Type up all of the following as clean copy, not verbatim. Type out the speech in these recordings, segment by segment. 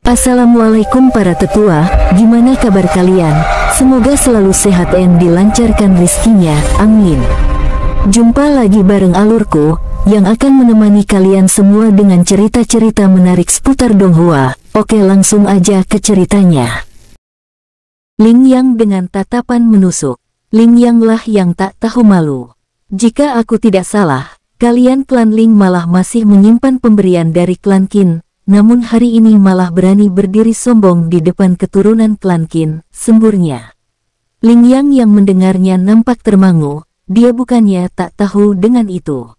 Assalamualaikum para tetua, gimana kabar kalian? Semoga selalu sehat dan dilancarkan rezekinya, amin. Jumpa lagi bareng alurku, yang akan menemani kalian semua dengan cerita-cerita menarik seputar Donghua. Oke, langsung aja ke ceritanya. Ling Yang dengan tatapan menusuk. Ling Yang lah yang tak tahu malu. Jika aku tidak salah, kalian klan Ling malah masih menyimpan pemberian dari klan Qin. Namun hari ini malah berani berdiri sombong di depan keturunan klan Qin, semburnya. Ling Yang yang mendengarnya nampak termangu, dia bukannya tak tahu dengan itu.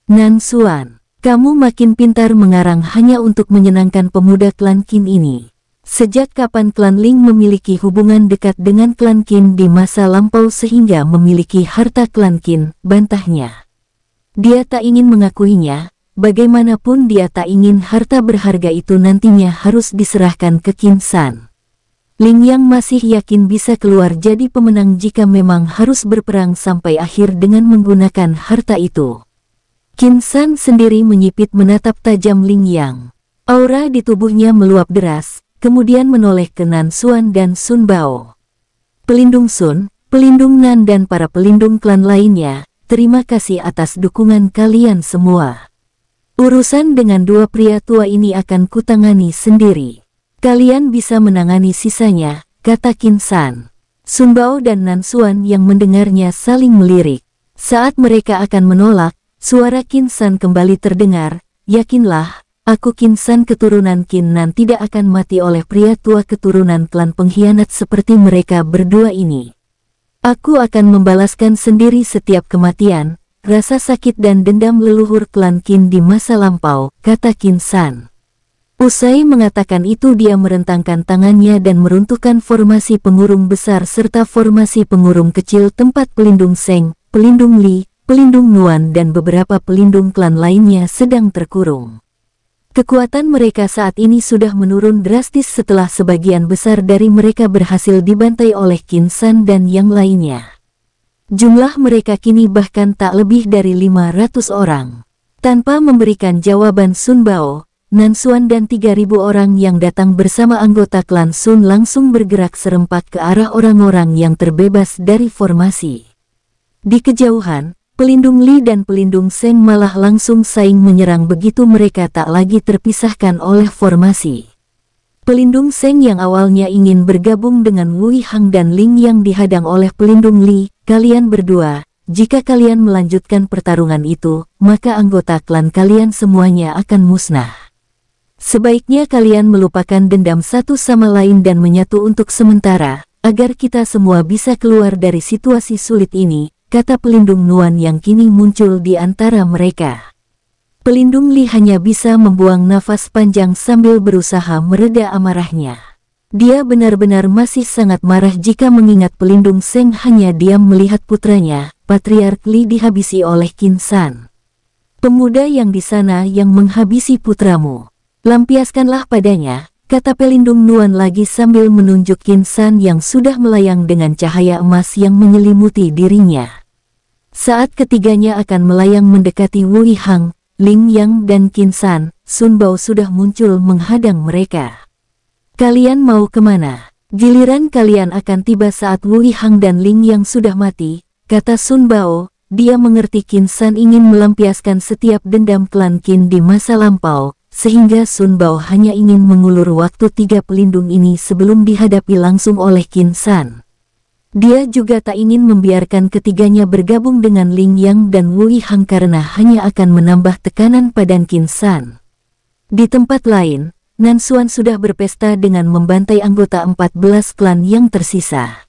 Nan Xuan, kamu makin pintar mengarang hanya untuk menyenangkan pemuda klan Qin ini. Sejak kapan klan Ling memiliki hubungan dekat dengan klan Qin di masa lampau sehingga memiliki harta klan Qin, bantahnya. Dia tak ingin mengakuinya. Bagaimanapun dia tak ingin harta berharga itu nantinya harus diserahkan ke Qin San. Ling Yang masih yakin bisa keluar jadi pemenang jika memang harus berperang sampai akhir dengan menggunakan harta itu. Qin San sendiri menyipit menatap tajam Ling Yang. Aura di tubuhnya meluap deras, kemudian menoleh ke Nan Xuan dan Sun Bao. Pelindung Sun, pelindung Nan dan para pelindung klan lainnya, terima kasih atas dukungan kalian semua. Urusan dengan dua pria tua ini akan kutangani sendiri. Kalian bisa menangani sisanya, kata Qin San. Sun Bao dan Nan Xuan yang mendengarnya saling melirik. Saat mereka akan menolak, suara Qin San kembali terdengar, yakinlah, aku Qin San keturunan Qin Nan tidak akan mati oleh pria tua keturunan klan pengkhianat seperti mereka berdua ini. Aku akan membalaskan sendiri setiap kematian, rasa sakit dan dendam leluhur klan Qin di masa lampau, kata Qin San. Usai mengatakan itu dia merentangkan tangannya dan meruntuhkan formasi pengurung besar serta formasi pengurung kecil tempat pelindung Seng, pelindung Li, pelindung Nuan dan beberapa pelindung klan lainnya sedang terkurung. Kekuatan mereka saat ini sudah menurun drastis setelah sebagian besar dari mereka berhasil dibantai oleh Qin San dan yang lainnya. Jumlah mereka kini bahkan tak lebih dari 500 orang. Tanpa memberikan jawaban, Sun Bao, Nan Xuan dan 3.000 orang yang datang bersama anggota klan Sun langsung bergerak serempak ke arah orang-orang yang terbebas dari formasi. Di kejauhan, pelindung Li dan pelindung Seng malah langsung saing menyerang begitu mereka tak lagi terpisahkan oleh formasi. Pelindung Seng yang awalnya ingin bergabung dengan Wui Hang dan Ling yang dihadang oleh pelindung Li, kalian berdua, jika kalian melanjutkan pertarungan itu, maka anggota klan kalian semuanya akan musnah. Sebaiknya kalian melupakan dendam satu sama lain dan menyatu untuk sementara, agar kita semua bisa keluar dari situasi sulit ini, kata pelindung Nuan yang kini muncul di antara mereka. Pelindung Li hanya bisa membuang nafas panjang sambil berusaha mereda amarahnya. Dia benar-benar masih sangat marah jika mengingat pelindung Seng hanya diam melihat putranya, Patriark Li dihabisi oleh Qin San. Pemuda yang di sana yang menghabisi putramu. Lampiaskanlah padanya, kata pelindung Nuan lagi sambil menunjuk Qin San yang sudah melayang dengan cahaya emas yang menyelimuti dirinya. Saat ketiganya akan melayang mendekati Wui Hang, Ling Yang dan Qin San, Sun Bao sudah muncul menghadang mereka. Kalian mau kemana? Giliran kalian akan tiba saat Wui Hang dan Ling Yang sudah mati, kata Sun Bao. Dia mengerti Qin San ingin melampiaskan setiap dendam klan Qin di masa lampau, sehingga Sun Bao hanya ingin mengulur waktu tiga pelindung ini sebelum dihadapi langsung oleh Qin San. Dia juga tak ingin membiarkan ketiganya bergabung dengan Ling Yang dan Wui Hang karena hanya akan menambah tekanan pada Qin San. Di tempat lain, Nan Xuan sudah berpesta dengan membantai anggota 14 klan yang tersisa.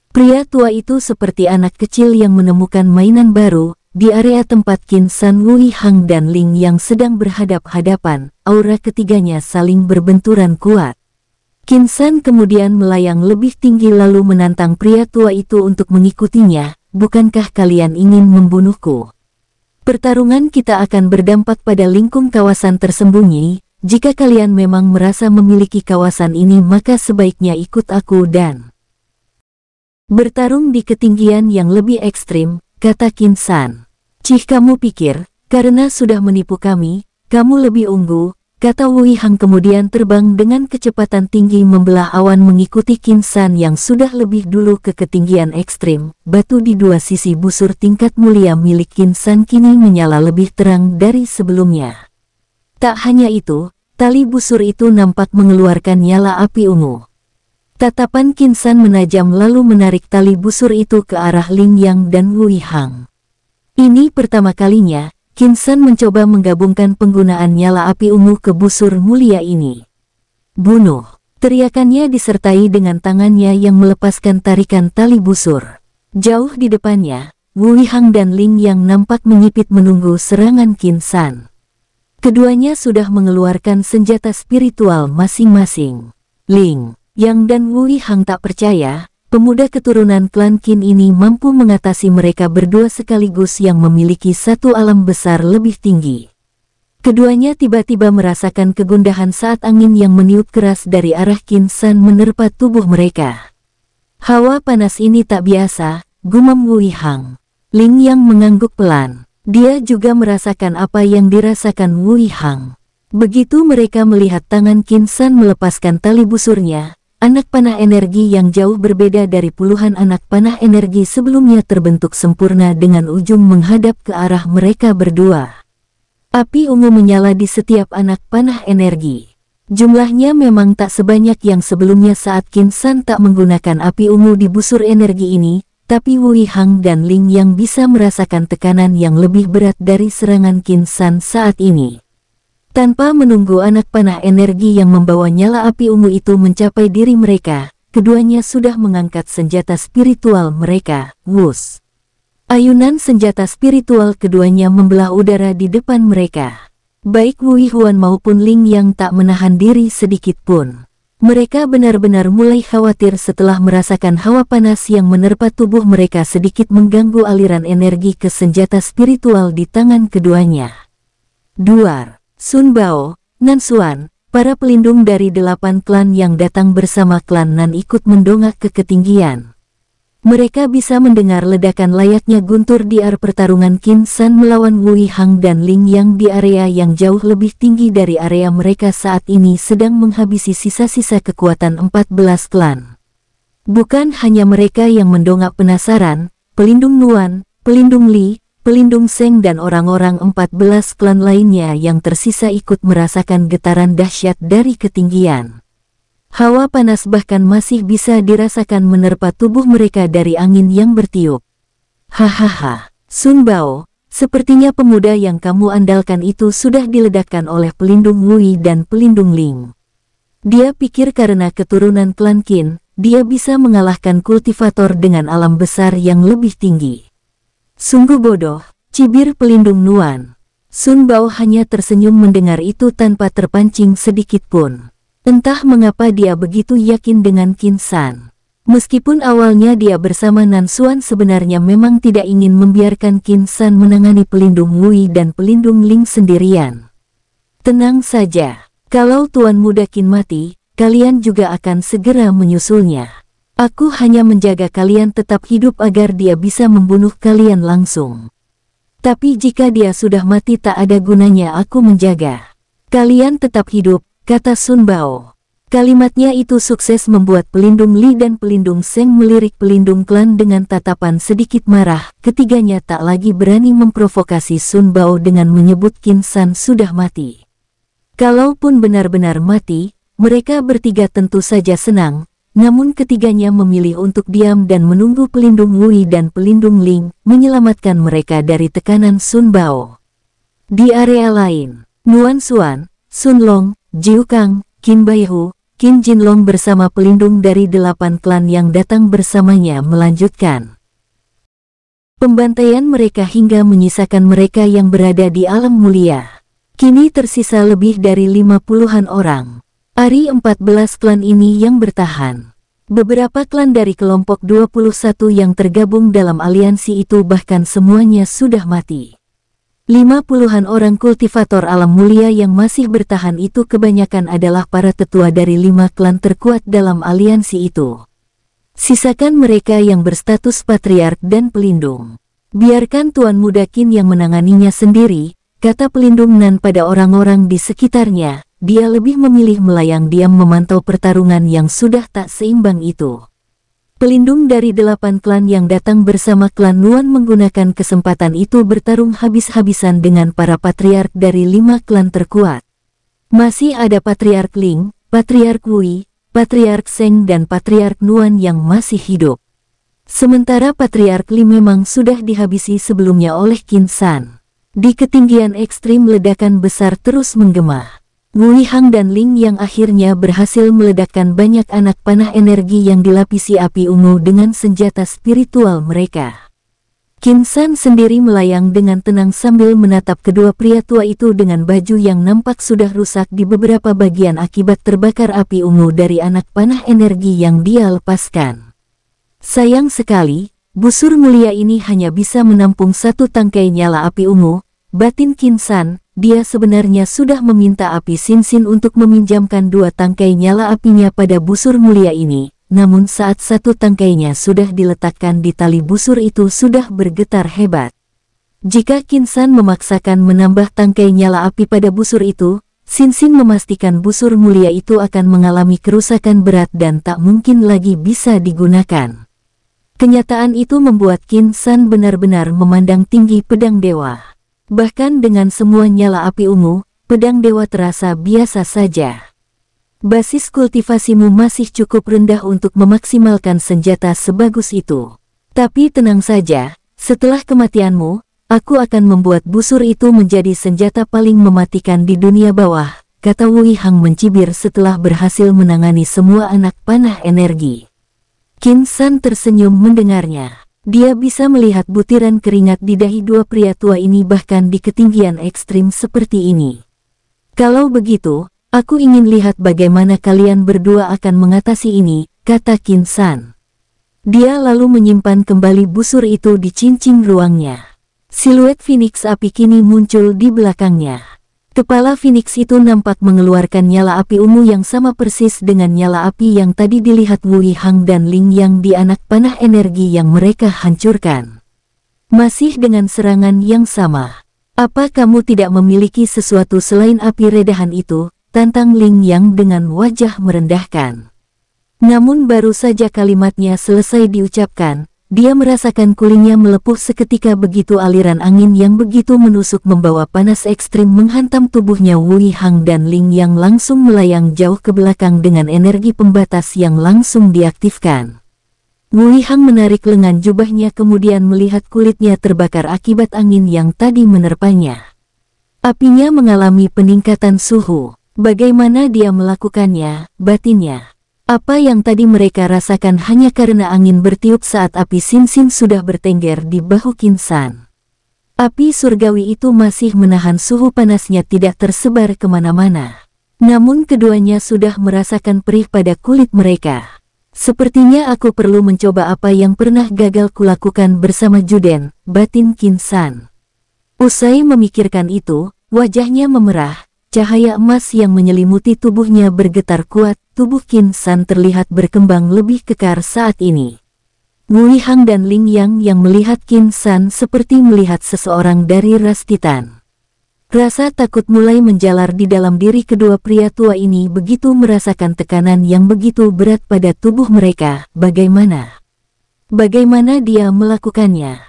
Pria tua itu seperti anak kecil yang menemukan mainan baru. Di area tempat Qin San, Wui Hang dan Ling Yang sedang berhadap-hadapan, aura ketiganya saling berbenturan kuat. Qin San kemudian melayang lebih tinggi lalu menantang pria tua itu untuk mengikutinya, bukankah kalian ingin membunuhku? Pertarungan kita akan berdampak pada lingkung kawasan tersembunyi, jika kalian memang merasa memiliki kawasan ini maka sebaiknya ikut aku dan bertarung di ketinggian yang lebih ekstrim, kata Qin San. Cih, kamu pikir, karena sudah menipu kami, kamu lebih unggul, kata Wui Hang kemudian terbang dengan kecepatan tinggi membelah awan mengikuti Qin San yang sudah lebih dulu ke ketinggian ekstrim. Batu di dua sisi busur tingkat mulia milik Qin San kini menyala lebih terang dari sebelumnya. Tak hanya itu, tali busur itu nampak mengeluarkan nyala api ungu. Tatapan Qin San menajam lalu menarik tali busur itu ke arah Ling Yang dan Wui Hang. Ini pertama kalinya Qin San mencoba menggabungkan penggunaan nyala api ungu ke busur mulia ini. Bunuh! Teriakannya disertai dengan tangannya yang melepaskan tarikan tali busur. Jauh di depannya, Wui Hang dan Ling Yang nampak menyipit menunggu serangan Qin San. Keduanya sudah mengeluarkan senjata spiritual masing-masing. Ling Yang dan Wui Hang tak percaya, pemuda keturunan klan Qin ini mampu mengatasi mereka berdua sekaligus yang memiliki satu alam besar lebih tinggi. Keduanya tiba-tiba merasakan kegundahan saat angin yang meniup keras dari arah Qin San menerpa tubuh mereka. Hawa panas ini tak biasa, gumam Wui Hang. Ling Yang mengangguk pelan. Dia juga merasakan apa yang dirasakan Wui Hang. Begitu mereka melihat tangan Qin San melepaskan tali busurnya, anak panah energi yang jauh berbeda dari puluhan anak panah energi sebelumnya terbentuk sempurna dengan ujung menghadap ke arah mereka berdua. Api ungu menyala di setiap anak panah energi. Jumlahnya memang tak sebanyak yang sebelumnya saat Qin San tak menggunakan api ungu di busur energi ini, tapi Wui Hang dan Ling Yang bisa merasakan tekanan yang lebih berat dari serangan Qin San saat ini. Tanpa menunggu anak panah energi yang membawa nyala api ungu itu mencapai diri mereka, keduanya sudah mengangkat senjata spiritual mereka, wus. Ayunan senjata spiritual keduanya membelah udara di depan mereka. Baik Wui Huan maupun Ling Yang tak menahan diri sedikit pun. Mereka benar-benar mulai khawatir setelah merasakan hawa panas yang menerpa tubuh mereka sedikit mengganggu aliran energi ke senjata spiritual di tangan keduanya. Duar, Sun Bao, Nan Xuan, para pelindung dari 8 klan yang datang bersama klan Nan ikut mendongak ke ketinggian. Mereka bisa mendengar ledakan layaknya guntur di ar pertarungan Qin San melawan Wui Hang dan Ling Yang di area yang jauh lebih tinggi dari area mereka saat ini sedang menghabisi sisa-sisa kekuatan 14 klan. Bukan hanya mereka yang mendongak penasaran, pelindung Nuan, pelindung Li, pelindung Seng dan orang-orang 14 klan lainnya yang tersisa ikut merasakan getaran dahsyat dari ketinggian. Hawa panas bahkan masih bisa dirasakan menerpa tubuh mereka dari angin yang bertiup. Hahaha, Sun Bao, sepertinya pemuda yang kamu andalkan itu sudah diledakkan oleh pelindung Wui dan pelindung Ling. Dia pikir karena keturunan klan Qin, dia bisa mengalahkan kultivator dengan alam besar yang lebih tinggi. Sungguh bodoh, cibir pelindung Nuan. Sun Bao hanya tersenyum mendengar itu tanpa terpancing sedikit pun. Entah mengapa dia begitu yakin dengan Qin San. Meskipun awalnya dia bersama Nan Xuan sebenarnya memang tidak ingin membiarkan Qin San menangani pelindung Wui dan pelindung Ling sendirian. Tenang saja, kalau Tuan Muda Qin mati, kalian juga akan segera menyusulnya. Aku hanya menjaga kalian tetap hidup agar dia bisa membunuh kalian langsung. Tapi jika dia sudah mati tak ada gunanya aku menjaga. Kalian tetap hidup, kata Sun Bao. Kalimatnya itu sukses membuat pelindung Li dan pelindung Seng melirik pelindung klan dengan tatapan sedikit marah. Ketiganya tak lagi berani memprovokasi Sun Bao dengan menyebut Qin San sudah mati. Kalaupun benar-benar mati, mereka bertiga tentu saja senang, namun ketiganya memilih untuk diam dan menunggu pelindung Wui dan pelindung Ling menyelamatkan mereka dari tekanan Sun Bao. Di area lain, Nuan Xuan, Sun Long, Jiu Kang, Qin Baihu, Qin Jinlong bersama pelindung dari 8 klan yang datang bersamanya melanjutkan pembantaian mereka hingga menyisakan mereka yang berada di alam mulia. Kini tersisa lebih dari 50-an orang. Ari 14 klan ini yang bertahan. Beberapa klan dari kelompok 21 yang tergabung dalam aliansi itu bahkan semuanya sudah mati. 50-an orang kultivator alam mulia yang masih bertahan itu kebanyakan adalah para tetua dari 5 klan terkuat dalam aliansi itu. Sisakan mereka yang berstatus patriark dan pelindung. Biarkan Tuan Muda Qin yang menanganinya sendiri, kata pelindung Nan pada orang-orang di sekitarnya. dia lebih memilih melayang diam memantau pertarungan yang sudah tak seimbang itu. Pelindung dari 8 klan yang datang bersama klan Nuan menggunakan kesempatan itu bertarung habis-habisan dengan para patriark dari 5 klan terkuat. Masih ada Patriark Ling, Patriark Wui, Patriark Seng dan Patriark Nuan yang masih hidup. Sementara Patriark Li memang sudah dihabisi sebelumnya oleh Qin San. Di ketinggian ekstrim ledakan besar terus menggema. Wui Hang dan Ling yang akhirnya berhasil meledakkan banyak anak panah energi yang dilapisi api ungu dengan senjata spiritual mereka. Qin San sendiri melayang dengan tenang sambil menatap kedua pria tua itu dengan baju yang nampak sudah rusak di beberapa bagian akibat terbakar api ungu dari anak panah energi yang dia lepaskan. Sayang sekali, busur mulia ini hanya bisa menampung 1 tangkai nyala api ungu, batin Qin San. Dia sebenarnya sudah meminta api Sin untuk meminjamkan 2 tangkai nyala apinya pada busur mulia ini, namun saat 1 tangkainya sudah diletakkan di tali busur itu sudah bergetar hebat. Jika Qin San memaksakan menambah tangkai nyala api pada busur itu, Sin memastikan busur mulia itu akan mengalami kerusakan berat dan tak mungkin lagi bisa digunakan. Kenyataan itu membuat Qin San benar-benar memandang tinggi pedang dewa. Bahkan dengan semua nyala api ungu, pedang dewa terasa biasa saja. Basis kultivasimu masih cukup rendah untuk memaksimalkan senjata sebagus itu. Tapi tenang saja, setelah kematianmu, aku akan membuat busur itu menjadi senjata paling mematikan di dunia bawah, kata Wui Hang mencibir setelah berhasil menangani semua anak panah energi. Qin San tersenyum mendengarnya. Dia bisa melihat butiran keringat di dahi 2 pria tua ini bahkan di ketinggian ekstrim seperti ini. Kalau begitu, aku ingin lihat bagaimana kalian berdua akan mengatasi ini, kata Qin San. Dia lalu menyimpan kembali busur itu di cincin ruangnya. Siluet Phoenix api kini muncul di belakangnya. Kepala Phoenix itu nampak mengeluarkan nyala api ungu yang sama persis dengan nyala api yang tadi dilihat Wui Hang dan Ling Yang di anak panah energi yang mereka hancurkan. Masih dengan serangan yang sama. Apa kamu tidak memiliki sesuatu selain api redahan itu? Tantang Ling Yang dengan wajah merendahkan. Namun baru saja kalimatnya selesai diucapkan, dia merasakan kulingnya melepuh seketika begitu aliran angin yang begitu menusuk membawa panas ekstrim menghantam tubuhnya Wui Hang dan Ling Yang langsung melayang jauh ke belakang dengan energi pembatas yang langsung diaktifkan. Wui Hang menarik lengan jubahnya kemudian melihat kulitnya terbakar akibat angin yang tadi menerpanya. Apinya mengalami peningkatan suhu. Bagaimana dia melakukannya, batinnya? Apa yang tadi mereka rasakan hanya karena angin bertiup saat api Sin sudah bertengger di bahu Qin San. Api surgawi itu masih menahan suhu panasnya tidak tersebar kemana-mana. Namun keduanya sudah merasakan perih pada kulit mereka. Sepertinya aku perlu mencoba apa yang pernah gagal kulakukan bersama Juden, batin Qin San. Usai memikirkan itu, wajahnya memerah. Cahaya emas yang menyelimuti tubuhnya bergetar kuat, tubuh Qin San terlihat berkembang lebih kekar saat ini. Wui Hang dan Ling Yang melihat Qin San seperti melihat seseorang dari ras Titan. Rasa takut mulai menjalar di dalam diri kedua pria tua ini begitu merasakan tekanan yang begitu berat pada tubuh mereka. Bagaimana dia melakukannya?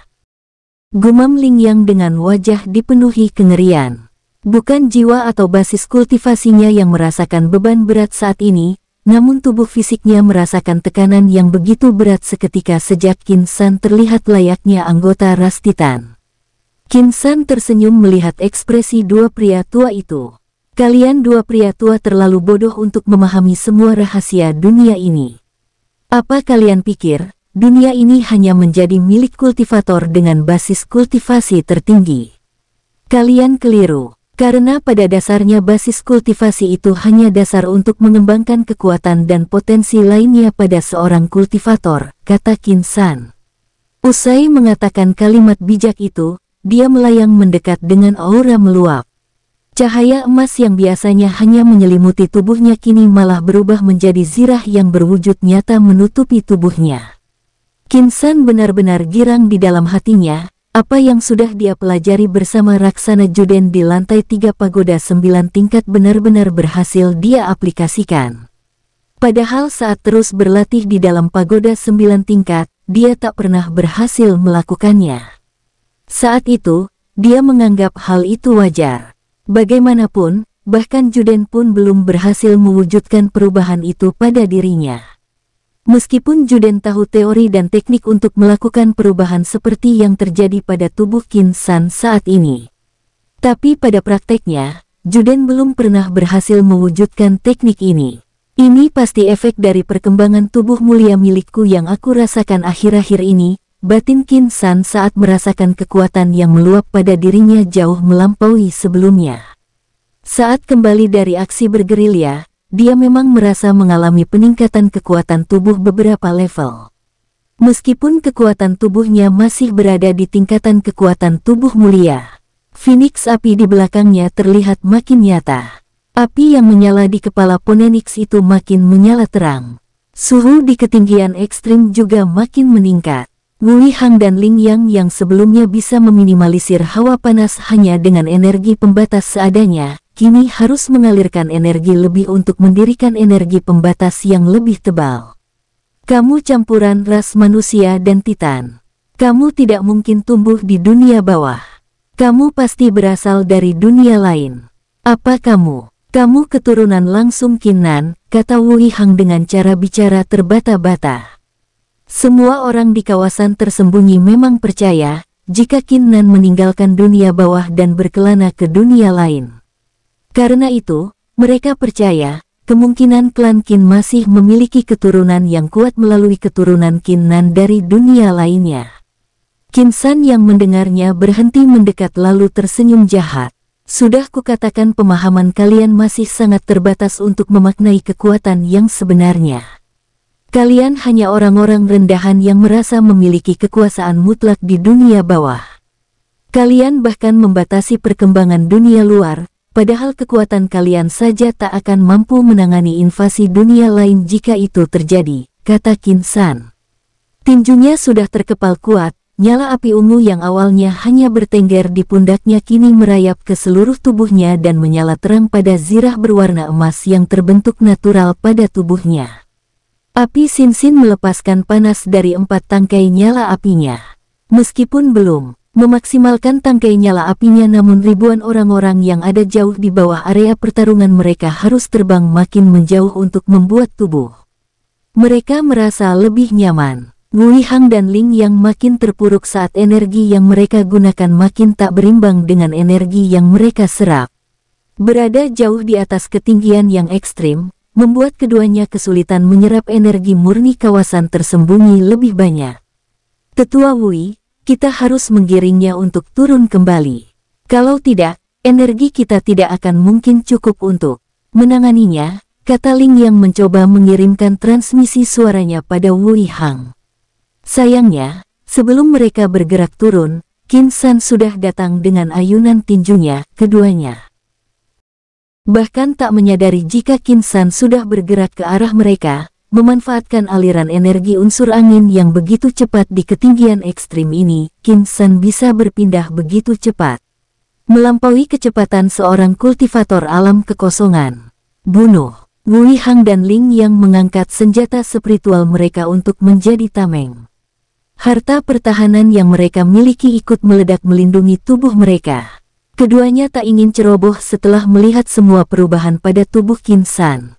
Gumam Ling Yang dengan wajah dipenuhi kengerian. Bukan jiwa atau basis kultivasinya yang merasakan beban berat saat ini, namun tubuh fisiknya merasakan tekanan yang begitu berat seketika sejak Qin San terlihat layaknya anggota ras Titan. Qin San tersenyum melihat ekspresi 2 pria tua itu. Kalian 2 pria tua terlalu bodoh untuk memahami semua rahasia dunia ini. Apa kalian pikir, dunia ini hanya menjadi milik kultivator dengan basis kultivasi tertinggi? Kalian keliru. Karena pada dasarnya basis kultivasi itu hanya dasar untuk mengembangkan kekuatan dan potensi lainnya pada seorang kultivator, kata Qin San. Usai mengatakan kalimat bijak itu, dia melayang mendekat dengan aura meluap. Cahaya emas yang biasanya hanya menyelimuti tubuhnya kini malah berubah menjadi zirah yang berwujud nyata menutupi tubuhnya. Qin San benar-benar girang di dalam hatinya. Apa yang sudah dia pelajari bersama Raksana Juden di lantai 3 pagoda 9 tingkat benar-benar berhasil dia aplikasikan. Padahal saat terus berlatih di dalam pagoda 9 tingkat, dia tak pernah berhasil melakukannya. Saat itu, dia menganggap hal itu wajar. Bagaimanapun, bahkan Juden pun belum berhasil mewujudkan perubahan itu pada dirinya. Meskipun Juden tahu teori dan teknik untuk melakukan perubahan seperti yang terjadi pada tubuh Qin San saat ini. Tapi pada prakteknya, Juden belum pernah berhasil mewujudkan teknik ini. Ini pasti efek dari perkembangan tubuh mulia milikku yang aku rasakan akhir-akhir ini, batin Qin San saat merasakan kekuatan yang meluap pada dirinya jauh melampaui sebelumnya. Saat kembali dari aksi bergerilya, dia memang merasa mengalami peningkatan kekuatan tubuh beberapa level. Meskipun kekuatan tubuhnya masih berada di tingkatan kekuatan tubuh mulia, Phoenix api di belakangnya terlihat makin nyata. Api yang menyala di kepala Phoenix itu makin menyala terang. Suhu di ketinggian ekstrim juga makin meningkat. Wui Hang dan Ling Yang yang sebelumnya bisa meminimalisir hawa panas hanya dengan energi pembatas seadanya, kini harus mengalirkan energi lebih untuk mendirikan energi pembatas yang lebih tebal. Kamu campuran ras manusia dan Titan. Kamu tidak mungkin tumbuh di dunia bawah. Kamu pasti berasal dari dunia lain. Apa kamu? Kamu keturunan langsung Qin Nan, kata Wui Hang dengan cara bicara terbata-bata. Semua orang di kawasan tersembunyi memang percaya, jika Qin Nan meninggalkan dunia bawah dan berkelana ke dunia lain. Karena itu, mereka percaya, kemungkinan klan Qin masih memiliki keturunan yang kuat melalui keturunan Qin Nan dari dunia lainnya. Qin San yang mendengarnya berhenti mendekat lalu tersenyum jahat. Sudah kukatakan pemahaman kalian masih sangat terbatas untuk memaknai kekuatan yang sebenarnya. Kalian hanya orang-orang rendahan yang merasa memiliki kekuasaan mutlak di dunia bawah. Kalian bahkan membatasi perkembangan dunia luar, padahal kekuatan kalian saja tak akan mampu menangani invasi dunia lain jika itu terjadi, kata Qin San. Tinjunya sudah terkepal kuat. Nyala api ungu yang awalnya hanya bertengger di pundaknya kini merayap ke seluruh tubuhnya dan menyala terang pada zirah berwarna emas yang terbentuk natural pada tubuhnya. Api Sin-Sin melepaskan panas dari 4 tangkai nyala apinya. Meskipun belum memaksimalkan tangkai nyala apinya, namun ribuan orang-orang yang ada jauh di bawah area pertarungan mereka harus terbang makin menjauh untuk membuat tubuh mereka merasa lebih nyaman. Wui Hang dan Ling yang makin terpuruk saat energi yang mereka gunakan makin tak berimbang dengan energi yang mereka serap. Berada jauh di atas ketinggian yang ekstrim, membuat keduanya kesulitan menyerap energi murni kawasan tersembunyi lebih banyak. Tetua Wui, kita harus menggiringnya untuk turun kembali. Kalau tidak, energi kita tidak akan mungkin cukup untuk menanganinya, kata Ling yang mencoba mengirimkan transmisi suaranya pada Wui Hang. Sayangnya, sebelum mereka bergerak turun, Qin San sudah datang dengan ayunan tinjunya, keduanya bahkan tak menyadari jika Qin San sudah bergerak ke arah mereka, memanfaatkan aliran energi unsur angin yang begitu cepat di ketinggian ekstrim ini. Qin San bisa berpindah begitu cepat, melampaui kecepatan seorang kultivator alam kekosongan. Bunuh! Wui Hang dan Ling yang mengangkat senjata spiritual mereka untuk menjadi tameng. Harta pertahanan yang mereka miliki ikut meledak melindungi tubuh mereka. Keduanya tak ingin ceroboh setelah melihat semua perubahan pada tubuh Qin San.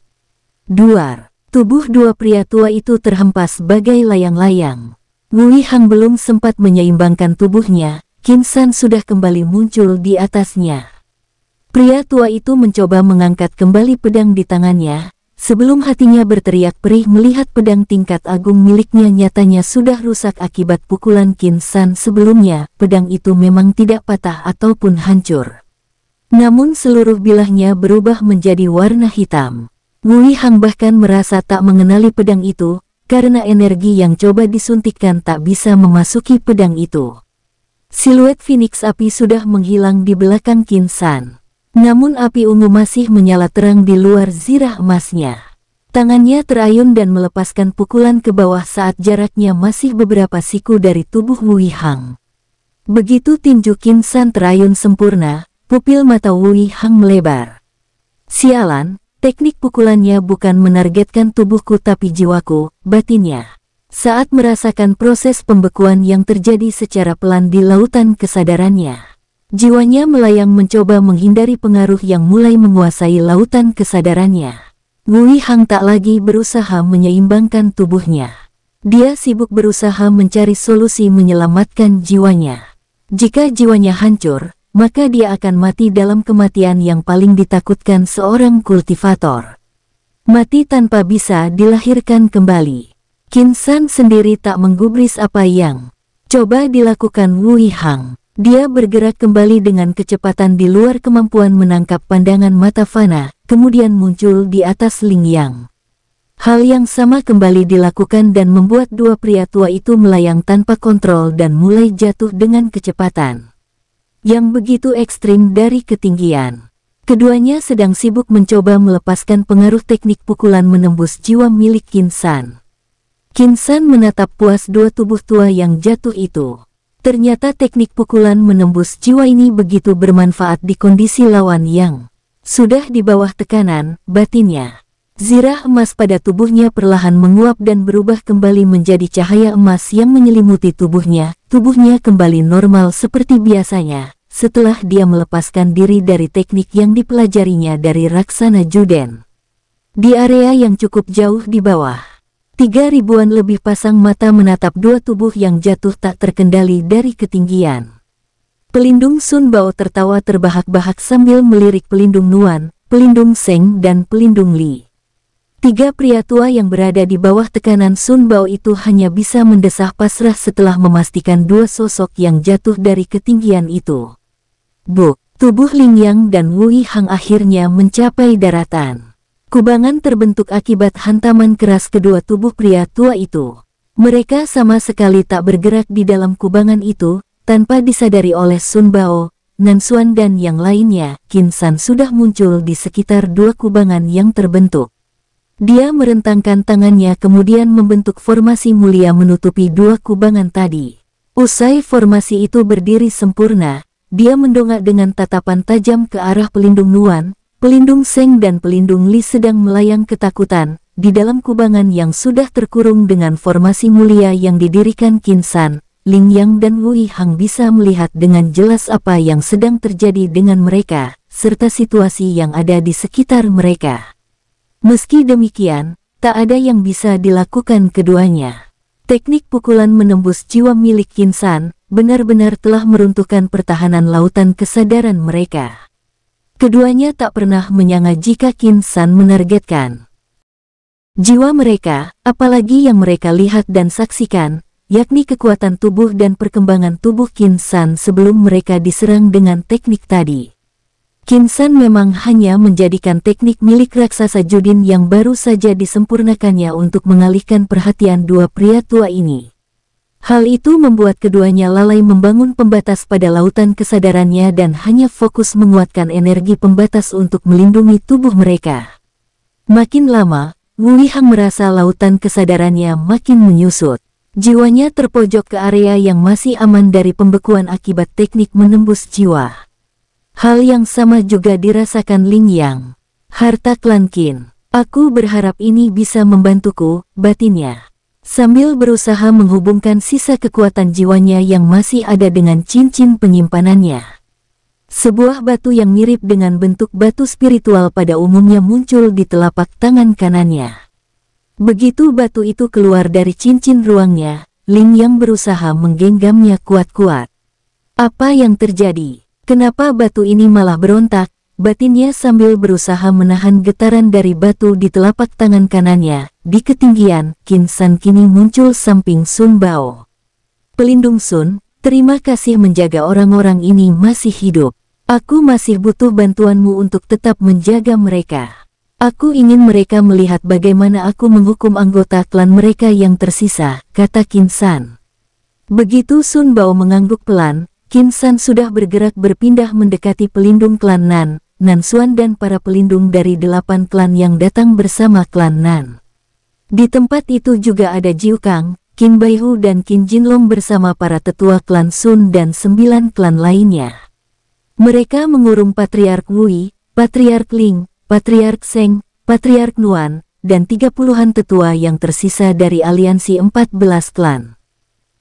Duar, tubuh dua pria tua itu terhempas bagai layang-layang. Wui Hang belum sempat menyeimbangkan tubuhnya, Qin San sudah kembali muncul di atasnya. Pria tua itu mencoba mengangkat kembali pedang di tangannya, sebelum hatinya berteriak perih melihat pedang tingkat agung miliknya nyatanya sudah rusak akibat pukulan Qin San sebelumnya. Pedang itu memang tidak patah ataupun hancur, namun seluruh bilahnya berubah menjadi warna hitam. Wui Hang bahkan merasa tak mengenali pedang itu, karena energi yang coba disuntikkan tak bisa memasuki pedang itu. Siluet Phoenix api sudah menghilang di belakang Qin San. Namun api ungu masih menyala terang di luar zirah emasnya. Tangannya terayun dan melepaskan pukulan ke bawah saat jaraknya masih beberapa siku dari tubuh Wui Hang. Begitu tinju Qin San terayun sempurna, pupil mata Wui Hang melebar. Sialan, teknik pukulannya bukan menargetkan tubuhku tapi jiwaku, batinnya. Saat merasakan proses pembekuan yang terjadi secara pelan di lautan kesadarannya, jiwanya melayang mencoba menghindari pengaruh yang mulai menguasai lautan kesadarannya. Wui Hang tak lagi berusaha menyeimbangkan tubuhnya. Dia sibuk berusaha mencari solusi menyelamatkan jiwanya. Jika jiwanya hancur, maka dia akan mati dalam kematian yang paling ditakutkan seorang kultivator. Mati tanpa bisa dilahirkan kembali. Qin San sendiri tak menggubris apa yang coba dilakukan Wui Hang. Dia bergerak kembali dengan kecepatan di luar kemampuan menangkap pandangan mata fana, kemudian muncul di atas Ling Yang. Hal yang sama kembali dilakukan dan membuat dua pria tua itu melayang tanpa kontrol dan mulai jatuh dengan kecepatan yang begitu ekstrim dari ketinggian. Keduanya sedang sibuk mencoba melepaskan pengaruh teknik pukulan menembus jiwa milik Qin San. Qin San menatap puas dua tubuh tua yang jatuh itu. Ternyata teknik pukulan menembus jiwa ini begitu bermanfaat di kondisi lawan yang sudah di bawah tekanan, batinnya. Zirah emas pada tubuhnya perlahan menguap dan berubah kembali menjadi cahaya emas yang menyelimuti tubuhnya. Tubuhnya kembali normal seperti biasanya, setelah dia melepaskan diri dari teknik yang dipelajarinya dari Raksana Juden. Di area yang cukup jauh di bawah, 3.000-an lebih pasang mata menatap dua tubuh yang jatuh tak terkendali dari ketinggian. Pelindung Sun Bao tertawa terbahak-bahak sambil melirik pelindung Nuan, pelindung Seng dan pelindung Li. Tiga pria tua yang berada di bawah tekanan Sun Bao itu hanya bisa mendesah pasrah setelah memastikan dua sosok yang jatuh dari ketinggian itu. Buk, tubuh Ling Yang dan Wui Hang akhirnya mencapai daratan. Kubangan terbentuk akibat hantaman keras kedua tubuh pria tua itu. Mereka sama sekali tak bergerak di dalam kubangan itu, tanpa disadari oleh Sun Bao, Nansuan dan yang lainnya. Qin San sudah muncul di sekitar dua kubangan yang terbentuk. Dia merentangkan tangannya kemudian membentuk formasi mulia menutupi dua kubangan tadi. Usai formasi itu berdiri sempurna, dia mendongak dengan tatapan tajam ke arah pelindung Nuan, pelindung Seng dan pelindung Li sedang melayang ketakutan. Di dalam kubangan yang sudah terkurung dengan formasi mulia yang didirikan Qin San, Ling Yang dan Wui Hang bisa melihat dengan jelas apa yang sedang terjadi dengan mereka, serta situasi yang ada di sekitar mereka. Meski demikian, tak ada yang bisa dilakukan keduanya. Teknik pukulan menembus jiwa milik Qin San benar-benar telah meruntuhkan pertahanan lautan kesadaran mereka. Keduanya tak pernah menyangka jika Qin San menargetkan jiwa mereka, apalagi yang mereka lihat dan saksikan, yakni kekuatan tubuh dan perkembangan tubuh Qin San sebelum mereka diserang dengan teknik tadi. Qin San memang hanya menjadikan teknik milik raksasa Judin yang baru saja disempurnakannya untuk mengalihkan perhatian dua pria tua ini. Hal itu membuat keduanya lalai membangun pembatas pada lautan kesadarannya dan hanya fokus menguatkan energi pembatas untuk melindungi tubuh mereka. Makin lama, Wui Hang merasa lautan kesadarannya makin menyusut. Jiwanya terpojok ke area yang masih aman dari pembekuan akibat teknik menembus jiwa. Hal yang sama juga dirasakan Ling Yang. Harta klan Qin. Aku berharap ini bisa membantuku, batinnya. Sambil berusaha menghubungkan sisa kekuatan jiwanya yang masih ada dengan cincin penyimpanannya. Sebuah batu yang mirip dengan bentuk batu spiritual pada umumnya muncul di telapak tangan kanannya. Begitu batu itu keluar dari cincin ruangnya, Ling Yang berusaha menggenggamnya kuat-kuat. Apa yang terjadi? Kenapa batu ini malah berontak? Batinnya sambil berusaha menahan getaran dari batu di telapak tangan kanannya. Di ketinggian, Qin San kini muncul samping Sun Bao. Pelindung Sun, terima kasih menjaga orang-orang ini masih hidup. Aku masih butuh bantuanmu untuk tetap menjaga mereka. Aku ingin mereka melihat bagaimana aku menghukum anggota klan mereka yang tersisa, kata Qin San. Begitu Sun Bao mengangguk pelan, Qin San sudah bergerak berpindah mendekati pelindung klan Nan, Nansuan dan para pelindung dari 8 klan yang datang bersama klan Nan. Di tempat itu juga ada Jiu Kang, Qin Baihu dan Qin Jinlong bersama para tetua klan Sun dan 9 klan lainnya. Mereka mengurung Patriark Wui, Patriark Ling, Patriark Zheng, Patriark Nuan, dan 30-an tetua yang tersisa dari aliansi 14 klan.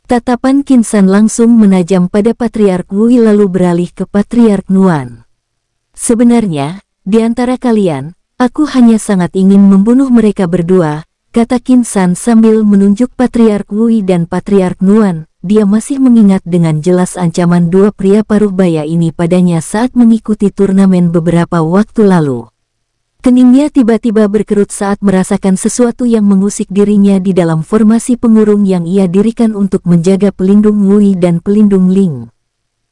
Tatapan Qin San langsung menajam pada Patriark Wui lalu beralih ke Patriark Nuan. Sebenarnya, di antara kalian, aku hanya sangat ingin membunuh mereka berdua, kata Qin San sambil menunjuk Patriark Wui dan Patriark Nuan. Dia masih mengingat dengan jelas ancaman dua pria paruh baya ini padanya saat mengikuti turnamen beberapa waktu lalu. Keningnya tiba-tiba berkerut saat merasakan sesuatu yang mengusik dirinya di dalam formasi pengurung yang ia dirikan untuk menjaga pelindung Wui dan pelindung Ling.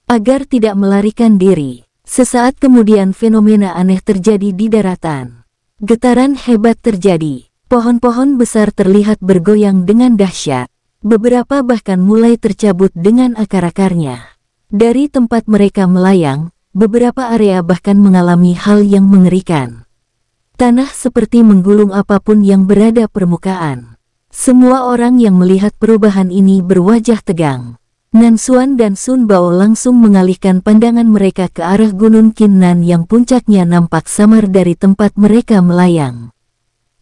Agar tidak melarikan diri, sesaat kemudian fenomena aneh terjadi di daratan. Getaran hebat terjadi, pohon-pohon besar terlihat bergoyang dengan dahsyat. Beberapa bahkan mulai tercabut dengan akar-akarnya. Dari tempat mereka melayang, beberapa area bahkan mengalami hal yang mengerikan. Tanah seperti menggulung apapun yang berada permukaan. Semua orang yang melihat perubahan ini berwajah tegang. Nansuan dan Sun Bao langsung mengalihkan pandangan mereka ke arah Gunung Qinnan yang puncaknya nampak samar dari tempat mereka melayang.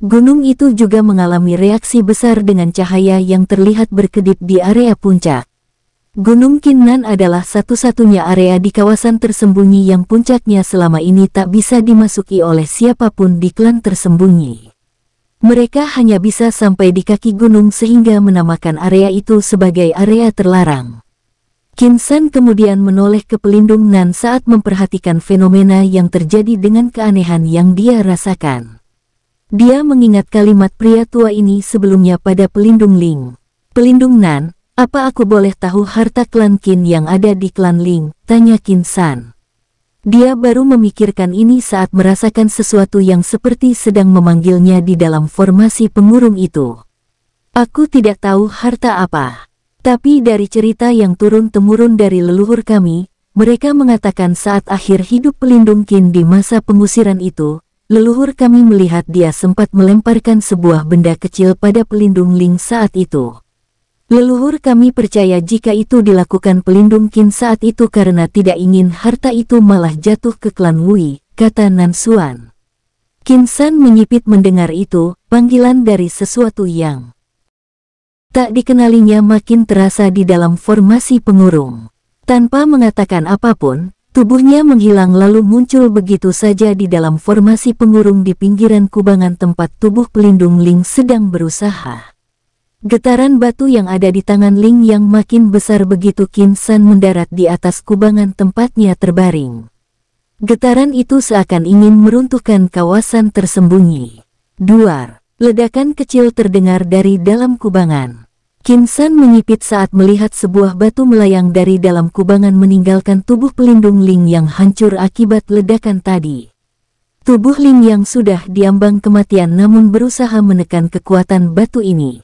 Gunung itu juga mengalami reaksi besar dengan cahaya yang terlihat berkedip di area puncak. Gunung Qinnan adalah satu-satunya area di kawasan tersembunyi yang puncaknya selama ini tak bisa dimasuki oleh siapapun di klan tersembunyi. Mereka hanya bisa sampai di kaki gunung sehingga menamakan area itu sebagai area terlarang. Qin San kemudian menoleh ke pelindung Nan saat memperhatikan fenomena yang terjadi dengan keanehan yang dia rasakan. Dia mengingat kalimat pria tua ini sebelumnya pada pelindung Ling. Pelindung Nan, apa aku boleh tahu harta klan Qin yang ada di klan Ling? Tanya Qin San. Dia baru memikirkan ini saat merasakan sesuatu yang seperti sedang memanggilnya di dalam formasi pengurung itu. Aku tidak tahu harta apa. Tapi dari cerita yang turun-temurun dari leluhur kami, mereka mengatakan saat akhir hidup pelindung Qin di masa pengusiran itu, leluhur kami melihat dia sempat melemparkan sebuah benda kecil pada pelindung Ling saat itu. Leluhur kami percaya jika itu dilakukan pelindung Qin saat itu karena tidak ingin harta itu malah jatuh ke klan Wui, kata Nansuan. Qin San menyipit mendengar itu, panggilan dari sesuatu yang tak dikenalinya makin terasa di dalam formasi pengurung. Tanpa mengatakan apapun, tubuhnya menghilang lalu muncul begitu saja di dalam formasi pengurung di pinggiran kubangan tempat tubuh pelindung Ling sedang berusaha. Getaran batu yang ada di tangan Ling yang makin besar begitu Qin San mendarat di atas kubangan tempatnya terbaring. Getaran itu seakan ingin meruntuhkan kawasan tersembunyi. Duar, ledakan kecil terdengar dari dalam kubangan. Qin San menyipit saat melihat sebuah batu melayang dari dalam kubangan meninggalkan tubuh pelindung Ling yang hancur akibat ledakan tadi. Tubuh Ling yang sudah diambang kematian namun berusaha menekan kekuatan batu ini.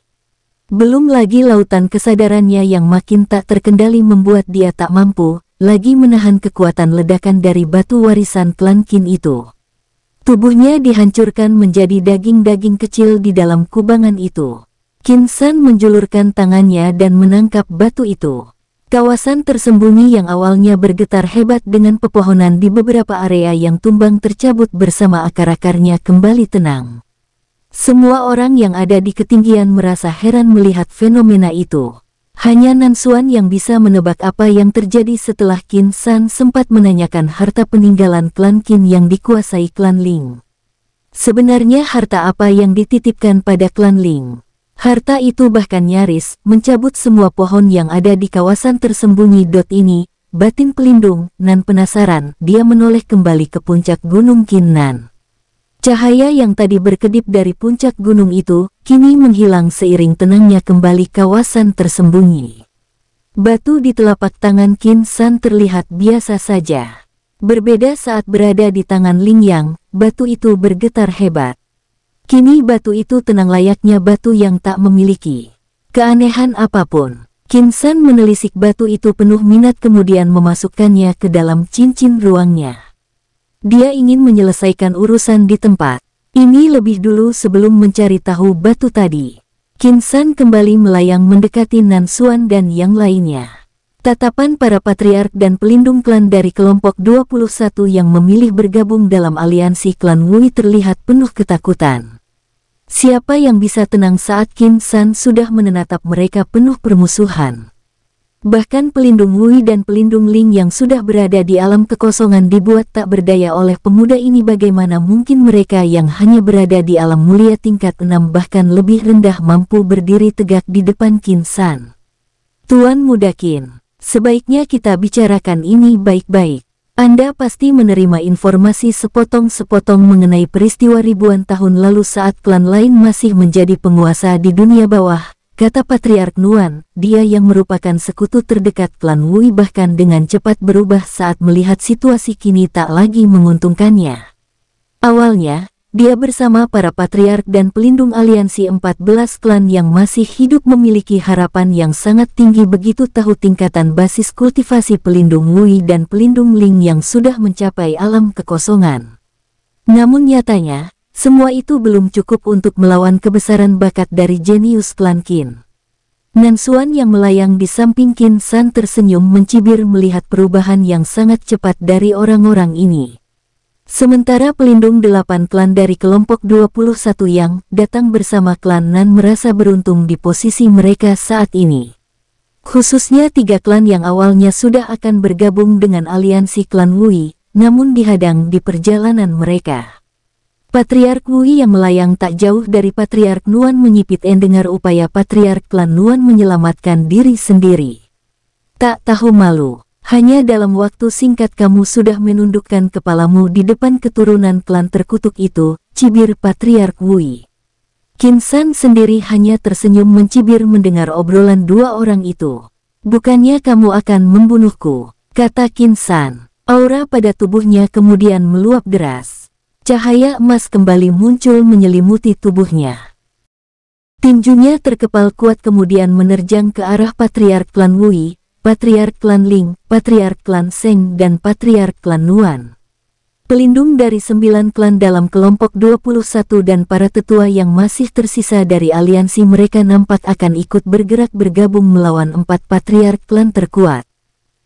Belum lagi lautan kesadarannya yang makin tak terkendali membuat dia tak mampu lagi menahan kekuatan ledakan dari batu warisan klan Qin itu. Tubuhnya dihancurkan menjadi daging-daging kecil di dalam kubangan itu. Qin San menjulurkan tangannya dan menangkap batu itu. Kawasan tersembunyi yang awalnya bergetar hebat dengan pepohonan di beberapa area yang tumbang tercabut bersama akar-akarnya kembali tenang. Semua orang yang ada di ketinggian merasa heran melihat fenomena itu. Hanya Nansuan yang bisa menebak apa yang terjadi setelah Qin San sempat menanyakan harta peninggalan klan Qin yang dikuasai klan Ling. Sebenarnya harta apa yang dititipkan pada klan Ling? Harta itu bahkan nyaris mencabut semua pohon yang ada di kawasan tersembunyi. Ini, batin pelindung Nan penasaran, dia menoleh kembali ke puncak gunung Qinnan. Cahaya yang tadi berkedip dari puncak gunung itu, kini menghilang seiring tenangnya kembali kawasan tersembunyi. Batu di telapak tangan Qin San terlihat biasa saja. Berbeda saat berada di tangan Ling Yang, batu itu bergetar hebat. Kini batu itu tenang layaknya batu yang tak memiliki keanehan apapun. Qin San menelisik batu itu penuh minat kemudian memasukkannya ke dalam cincin ruangnya. Dia ingin menyelesaikan urusan di tempat ini lebih dulu sebelum mencari tahu batu tadi. Qin San kembali melayang mendekati Nan Xuan dan yang lainnya. Tatapan para patriark dan pelindung klan dari kelompok 21 yang memilih bergabung dalam aliansi klan Wui terlihat penuh ketakutan. Siapa yang bisa tenang saat Qin San sudah menatap mereka penuh permusuhan? Bahkan pelindung Wui dan pelindung Ling yang sudah berada di alam kekosongan dibuat tak berdaya oleh pemuda ini. Bagaimana mungkin mereka yang hanya berada di alam mulia tingkat 6 bahkan lebih rendah mampu berdiri tegak di depan Qin San? Tuan Muda Qin, sebaiknya kita bicarakan ini baik-baik. Anda pasti menerima informasi sepotong-sepotong mengenai peristiwa ribuan tahun lalu saat klan lain masih menjadi penguasa di dunia bawah, kata Patriark Nuan. Dia yang merupakan sekutu terdekat klan Wui bahkan dengan cepat berubah saat melihat situasi kini tak lagi menguntungkannya. Awalnya, dia bersama para patriark dan pelindung aliansi 14 klan yang masih hidup memiliki harapan yang sangat tinggi begitu tahu tingkatan basis kultivasi pelindung Wui dan pelindung Ling yang sudah mencapai alam kekosongan. Namun nyatanya, semua itu belum cukup untuk melawan kebesaran bakat dari jenius klan Qin. Nan Xuan yang melayang di samping Qin San tersenyum mencibir melihat perubahan yang sangat cepat dari orang-orang ini. Sementara pelindung 8 klan dari kelompok 21 yang datang bersama klan Nan merasa beruntung di posisi mereka saat ini. Khususnya 3 klan yang awalnya sudah akan bergabung dengan aliansi klan Wui, namun dihadang di perjalanan mereka. Patriark Wui yang melayang tak jauh dari Patriark Nuan menyipit mendengar upaya Patriark klan Nuan menyelamatkan diri sendiri. Tak tahu malu. Hanya dalam waktu singkat kamu sudah menundukkan kepalamu di depan keturunan klan terkutuk itu, cibir Patriark Wui. Qin San sendiri hanya tersenyum mencibir mendengar obrolan dua orang itu. Bukannya kamu akan membunuhku, kata Qin San. Aura pada tubuhnya kemudian meluap deras. Cahaya emas kembali muncul menyelimuti tubuhnya. Tinjunya terkepal kuat kemudian menerjang ke arah Patriark klan Wui, Patriark klan Ling, Patriark klan Seng dan Patriark klan Nuan. Pelindung dari 9 klan dalam kelompok 21 dan para tetua yang masih tersisa dari aliansi mereka nampak akan ikut bergerak bergabung melawan 4 patriark klan terkuat.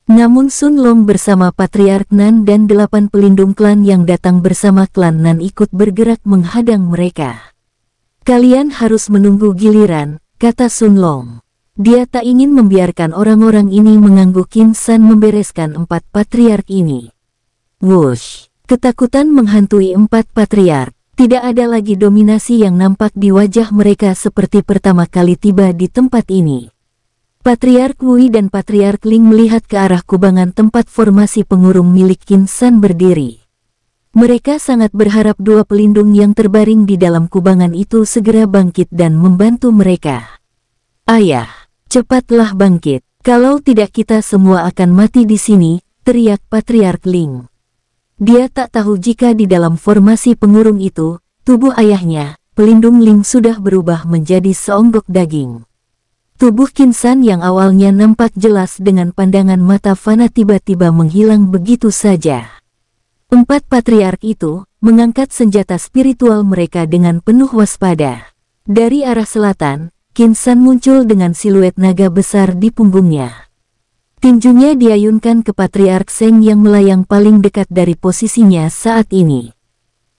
Namun Sun Long bersama Patriark Nan dan 8 pelindung klan yang datang bersama klan Nan ikut bergerak menghadang mereka. Kalian harus menunggu giliran, kata Sun Long. Dia tak ingin membiarkan orang-orang ini mengganggu Qin San membereskan 4 patriark ini. Wush! Ketakutan menghantui 4 patriark. Tidak ada lagi dominasi yang nampak di wajah mereka seperti pertama kali tiba di tempat ini. Patriark Wui dan Patriark Ling melihat ke arah kubangan tempat formasi pengurung milik Qin San berdiri. Mereka sangat berharap 2 pelindung yang terbaring di dalam kubangan itu segera bangkit dan membantu mereka. Ayah! Cepatlah bangkit, kalau tidak kita semua akan mati di sini, teriak Patriark Ling. Dia tak tahu jika di dalam formasi pengurung itu, tubuh ayahnya, pelindung Ling sudah berubah menjadi seonggok daging. Tubuh Qin San yang awalnya nampak jelas dengan pandangan mata fana tiba-tiba menghilang begitu saja. 4 patriark itu mengangkat senjata spiritual mereka dengan penuh waspada. Dari arah selatan, Qin San muncul dengan siluet naga besar di punggungnya. Tinjunya diayunkan ke Patriark Seng yang melayang paling dekat dari posisinya saat ini.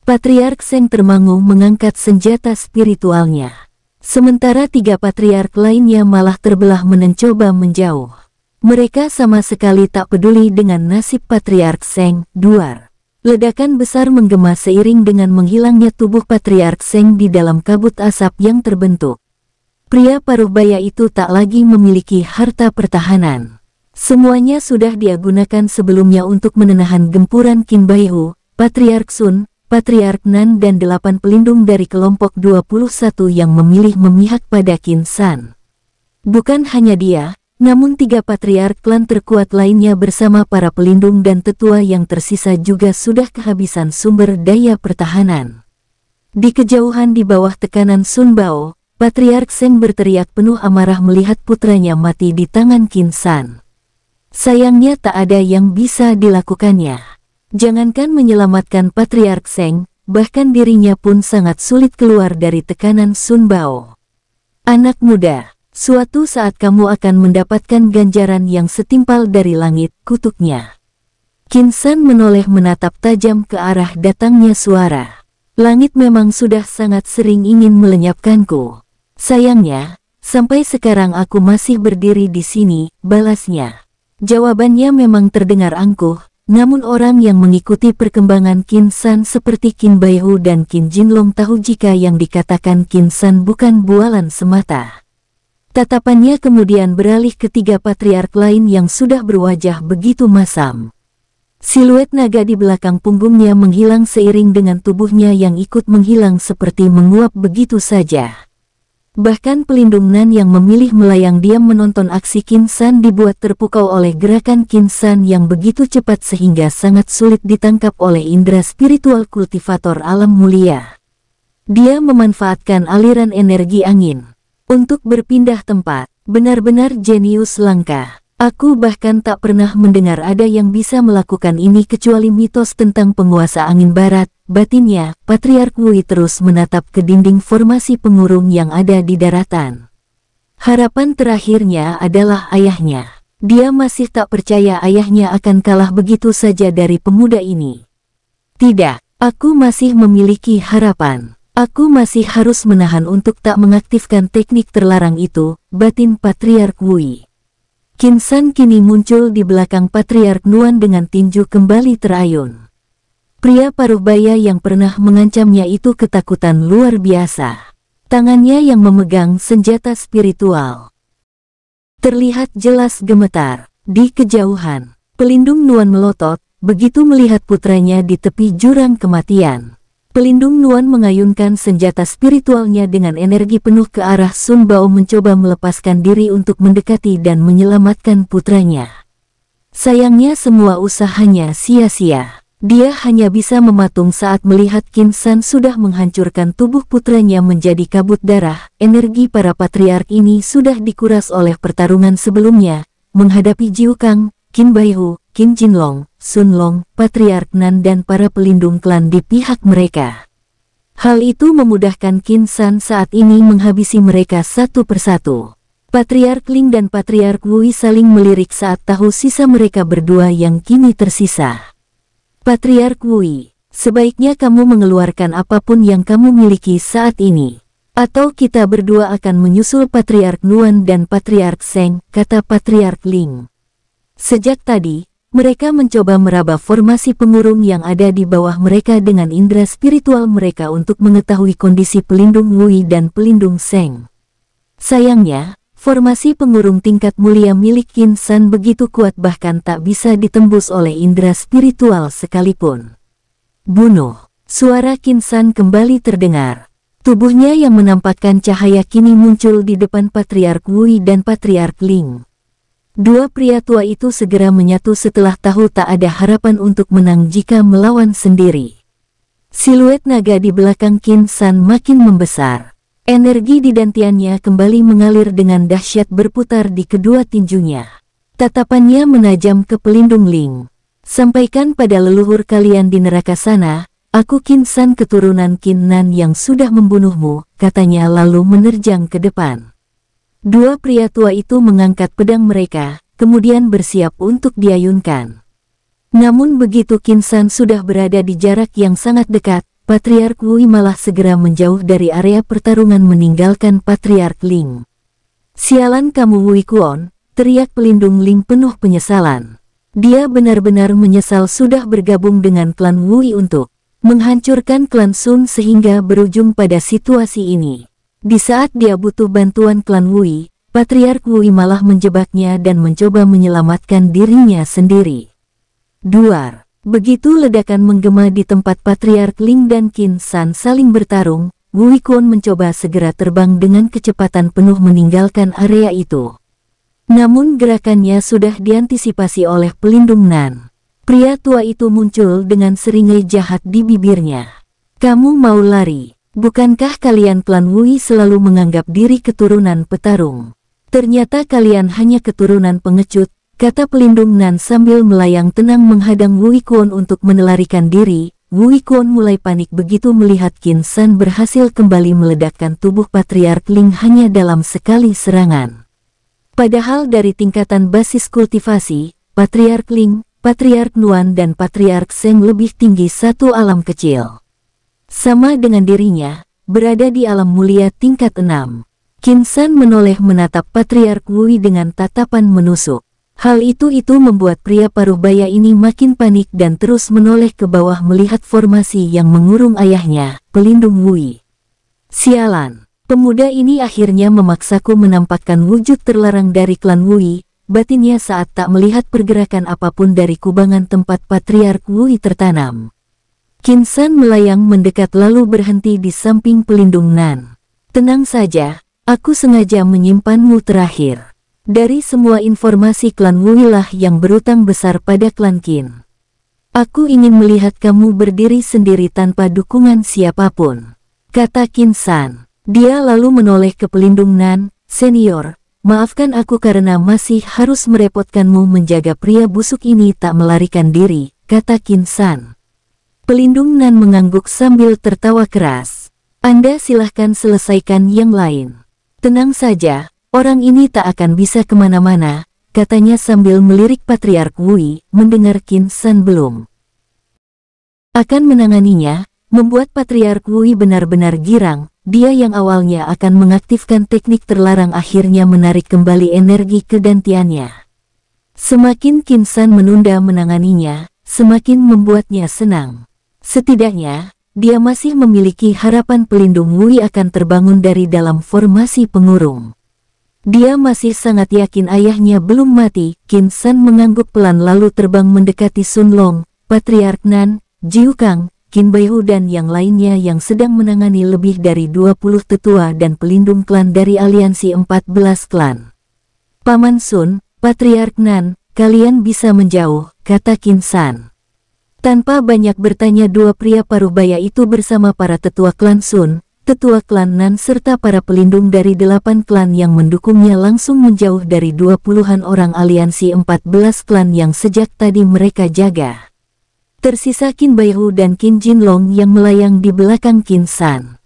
Patriark Seng termangu mengangkat senjata spiritualnya. Sementara 3 patriark lainnya malah terbelah mencoba menjauh. Mereka sama sekali tak peduli dengan nasib Patriark Seng. Duar. Ledakan besar menggema seiring dengan menghilangnya tubuh Patriark Seng di dalam kabut asap yang terbentuk. Pria paruh baya itu tak lagi memiliki harta pertahanan. Semuanya sudah dia gunakan sebelumnya untuk menenahan gempuran Qin Baihu, Patriark Sun, Patriark Nan dan 8 pelindung dari kelompok 21 yang memilih memihak pada Qin San. Bukan hanya dia, namun 3 patriark klan terkuat lainnya bersama para pelindung dan tetua yang tersisa juga sudah kehabisan sumber daya pertahanan. Di kejauhan di bawah tekanan Sun Bao, Patriark Seng berteriak penuh amarah melihat putranya mati di tangan Qin San. Sayangnya tak ada yang bisa dilakukannya. Jangankan menyelamatkan Patriark Seng, bahkan dirinya pun sangat sulit keluar dari tekanan Sun Bao. Anak muda, suatu saat kamu akan mendapatkan ganjaran yang setimpal dari langit, kutuknya. Qin San menoleh menatap tajam ke arah datangnya suara. Langit memang sudah sangat sering ingin melenyapkanku. Sayangnya, sampai sekarang aku masih berdiri di sini, balasnya. Jawabannya memang terdengar angkuh, namun orang yang mengikuti perkembangan Qin San seperti Qin Baihu dan Qin Jinlong tahu jika yang dikatakan Qin San bukan bualan semata. Tatapannya kemudian beralih ke tiga patriark lain yang sudah berwajah begitu masam. Siluet naga di belakang punggungnya menghilang seiring dengan tubuhnya yang ikut menghilang seperti menguap begitu saja. Bahkan pelindung Nan yang memilih melayang diam menonton aksi Qin San dibuat terpukau oleh gerakan Qin San yang begitu cepat sehingga sangat sulit ditangkap oleh indera spiritual kultivator alam mulia. Dia memanfaatkan aliran energi angin untuk berpindah tempat, benar-benar jenius langka. Aku bahkan tak pernah mendengar ada yang bisa melakukan ini kecuali mitos tentang penguasa angin barat, batinnya. Patriark Wui terus menatap ke dinding formasi pengurung yang ada di daratan. Harapan terakhirnya adalah ayahnya. Dia masih tak percaya ayahnya akan kalah begitu saja dari pemuda ini. Tidak, aku masih memiliki harapan. Aku masih harus menahan untuk tak mengaktifkan teknik terlarang itu, batin Patriark Wui. Qin San kini muncul di belakang Patriark Nuan dengan tinju kembali terayun. Pria paruh baya yang pernah mengancamnya itu ketakutan luar biasa. Tangannya yang memegang senjata spiritual terlihat jelas gemetar. Di kejauhan, pelindung Nuan melotot, begitu melihat putranya di tepi jurang kematian. Pelindung Nuan mengayunkan senjata spiritualnya dengan energi penuh ke arah Sun Bao mencoba melepaskan diri untuk mendekati dan menyelamatkan putranya. Sayangnya semua usahanya sia-sia. Dia hanya bisa mematung saat melihat Qin San sudah menghancurkan tubuh putranya menjadi kabut darah. Energi para patriark ini sudah dikuras oleh pertarungan sebelumnya, menghadapi Jiu Kang, Qin Baihu, Qin Jinlong, Sun Long, Patriark Nan dan para pelindung klan di pihak mereka. Hal itu memudahkan Qin San saat ini menghabisi mereka satu persatu. Patriark Ling dan Patriark Wui saling melirik saat tahu sisa mereka berdua yang kini tersisa. Patriark Wui, sebaiknya kamu mengeluarkan apapun yang kamu miliki saat ini. Atau kita berdua akan menyusul Patriark Nuan dan Patriark Seng, kata Patriark Ling. Sejak tadi, mereka mencoba meraba formasi pengurung yang ada di bawah mereka dengan indera spiritual mereka untuk mengetahui kondisi pelindung Wui dan pelindung Seng. Sayangnya, formasi pengurung tingkat mulia milik Qin San begitu kuat bahkan tak bisa ditembus oleh indera spiritual sekalipun. Bunuh! Suara Qin San kembali terdengar. Tubuhnya yang menampakkan cahaya kini muncul di depan Patriark Wui dan Patriark Ling. Dua pria tua itu segera menyatu setelah tahu tak ada harapan untuk menang jika melawan sendiri. Siluet naga di belakang Qin San makin membesar. Energi di dantiannya kembali mengalir dengan dahsyat berputar di kedua tinjunya. Tatapannya menajam ke pelindung Ling. Sampaikan pada leluhur kalian di neraka sana, aku Qin San keturunan Qin Nan yang sudah membunuhmu, katanya lalu menerjang ke depan. Dua pria tua itu mengangkat pedang mereka, kemudian bersiap untuk diayunkan. Namun begitu Qin San sudah berada di jarak yang sangat dekat, Patriark Wui malah segera menjauh dari area pertarungan meninggalkan Patriark Ling. Sialan kamu Wui Kuon, teriak pelindung Ling penuh penyesalan. Dia benar-benar menyesal sudah bergabung dengan klan Wui untuk menghancurkan klan Sun sehingga berujung pada situasi ini. Di saat dia butuh bantuan klan Wui, Patriark Wui malah menjebaknya dan mencoba menyelamatkan dirinya sendiri. Duar! Begitu ledakan menggema di tempat Patriark Ling dan Qin San saling bertarung, Wui Kuon mencoba segera terbang dengan kecepatan penuh meninggalkan area itu. Namun gerakannya sudah diantisipasi oleh pelindung Nan. Pria tua itu muncul dengan seringai jahat di bibirnya. Kamu mau lari? Bukankah kalian klan Wui selalu menganggap diri keturunan petarung? Ternyata kalian hanya keturunan pengecut, kata pelindung Nan sambil melayang tenang menghadang Wui Kuon untuk menelarikan diri. Wui Kuon mulai panik begitu melihat Qin San berhasil kembali meledakkan tubuh Patriark Ling hanya dalam sekali serangan. Padahal dari tingkatan basis kultivasi, Patriark Ling, Patriark Nuan dan Patriark Seng lebih tinggi satu alam kecil. Sama dengan dirinya, berada di alam mulia tingkat 6. Qin San menoleh menatap Patriark Wui dengan tatapan menusuk. Hal itu membuat pria paruh baya ini makin panik dan terus menoleh ke bawah melihat formasi yang mengurung ayahnya, pelindung Wui. Sialan, pemuda ini akhirnya memaksaku menampakkan wujud terlarang dari klan Wui, batinnya saat tak melihat pergerakan apapun dari kubangan tempat Patriark Wui tertanam. Qin San melayang mendekat lalu berhenti di samping pelindung Nan. Tenang saja, aku sengaja menyimpanmu terakhir. Dari semua informasi klan Wui lah yang berutang besar pada klan Qin. Aku ingin melihat kamu berdiri sendiri tanpa dukungan siapapun, kata Qin San. Dia lalu menoleh ke pelindung Nan, senior, maafkan aku karena masih harus merepotkanmu menjaga pria busuk ini tak melarikan diri, kata Qin San. Pelindung Nan mengangguk sambil tertawa keras. Anda silahkan selesaikan yang lain. Tenang saja. Orang ini tak akan bisa kemana-mana, katanya sambil melirik Patriark Wui, mendengar Qin San belum akan menanganinya, membuat Patriark Wui benar-benar girang. Dia yang awalnya akan mengaktifkan teknik terlarang akhirnya menarik kembali energi kedantiannya. Semakin Qin San menunda menanganinya, semakin membuatnya senang. Setidaknya, dia masih memiliki harapan pelindung Wui akan terbangun dari dalam formasi pengurung. Dia masih sangat yakin ayahnya belum mati. Qin San mengangguk pelan lalu terbang mendekati Sun Long, Patriark Nan, Jiu Kang, Qin Baihu dan yang lainnya yang sedang menangani lebih dari 20 tetua dan pelindung klan dari aliansi 14 klan. Paman Sun, Patriark Nan, kalian bisa menjauh, kata Qin San. Tanpa banyak bertanya dua pria paruh baya itu bersama para tetua klan Sun, tetua klan Nan serta para pelindung dari 8 klan yang mendukungnya langsung menjauh dari 20-an orang aliansi 14 klan yang sejak tadi mereka jaga. Tersisa Qin Baihu dan Qin Jinlong yang melayang di belakang Qin San.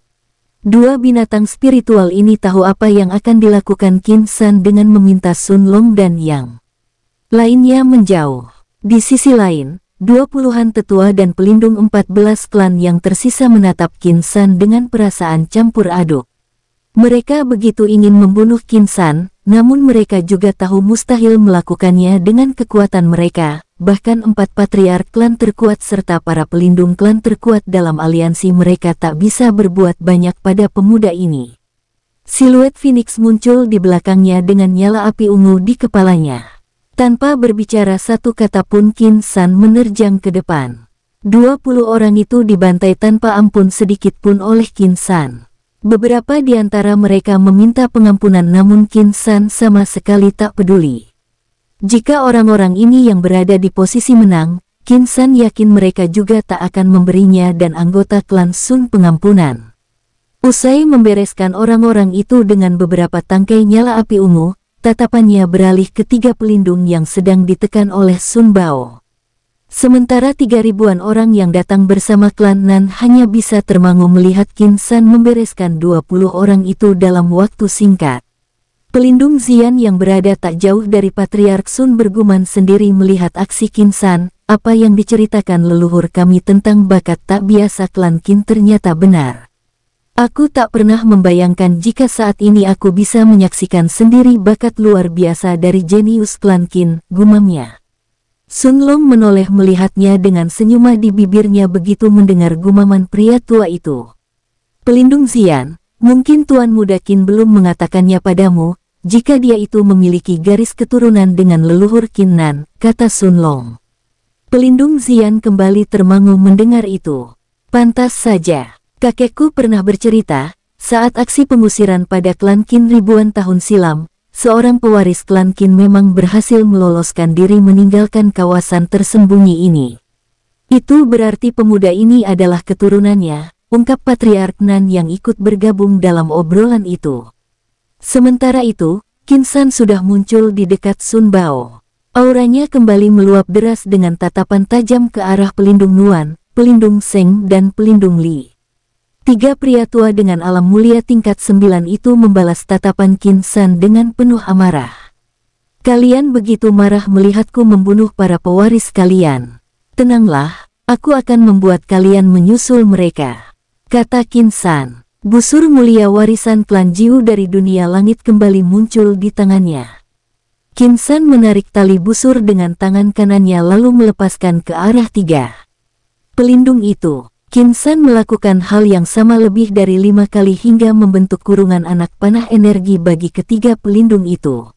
Dua binatang spiritual ini tahu apa yang akan dilakukan Qin San dengan meminta Sun Long dan yang lainnya menjauh. Di sisi lain, 20-an tetua dan pelindung 14 klan yang tersisa menatap Qin San dengan perasaan campur aduk. Mereka begitu ingin membunuh Qin San, namun mereka juga tahu mustahil melakukannya dengan kekuatan mereka. Bahkan 4 patriark klan terkuat serta para pelindung klan terkuat dalam aliansi mereka tak bisa berbuat banyak pada pemuda ini. Siluet Phoenix muncul di belakangnya dengan nyala api ungu di kepalanya. Tanpa berbicara satu kata pun Qin San menerjang ke depan. 20 orang itu dibantai tanpa ampun sedikit pun oleh Qin San. Beberapa di antara mereka meminta pengampunan namun Qin San sama sekali tak peduli. Jika orang-orang ini yang berada di posisi menang, Qin San yakin mereka juga tak akan memberinya dan anggota klan Sun pengampunan. Usai membereskan orang-orang itu dengan beberapa tangkai nyala api ungu, tatapannya beralih ke 3 pelindung yang sedang ditekan oleh Sun Bao. Sementara 3.000-an orang yang datang bersama klan Nan hanya bisa termangu melihat Qin San membereskan 20 orang itu dalam waktu singkat. Pelindung Xian yang berada tak jauh dari Patriark Sun bergumam sendiri melihat aksi Qin San. Apa yang diceritakan leluhur kami tentang bakat tak biasa klan Qin ternyata benar. Aku tak pernah membayangkan jika saat ini aku bisa menyaksikan sendiri bakat luar biasa dari jenius klan Qin, gumamnya. Sun Long menoleh melihatnya dengan senyuman di bibirnya begitu mendengar gumaman pria tua itu. Pelindung Xian, mungkin Tuan Muda Qin belum mengatakannya padamu, jika dia itu memiliki garis keturunan dengan leluhur Qin Nan, kata Sun Long. Pelindung Xian kembali termangu mendengar itu. Pantas saja. Kakekku pernah bercerita, saat aksi pengusiran pada klan Qin ribuan tahun silam, seorang pewaris klan Qin memang berhasil meloloskan diri meninggalkan kawasan tersembunyi ini. Itu berarti pemuda ini adalah keturunannya, ungkap Patriark Nan yang ikut bergabung dalam obrolan itu. Sementara itu, Qin San sudah muncul di dekat Sun Bao. Auranya kembali meluap deras dengan tatapan tajam ke arah pelindung Nuan, pelindung Seng dan pelindung Li. Tiga pria tua dengan alam mulia tingkat 9 itu membalas tatapan Qin San dengan penuh amarah. Kalian begitu marah melihatku membunuh para pewaris kalian. Tenanglah, aku akan membuat kalian menyusul mereka, kata Qin San. Busur mulia warisan klan Jiu dari dunia langit kembali muncul di tangannya. Qin San menarik tali busur dengan tangan kanannya lalu melepaskan ke arah tiga pelindung itu. Qin San melakukan hal yang sama lebih dari 5 kali hingga membentuk kurungan anak panah energi bagi ketiga pelindung itu.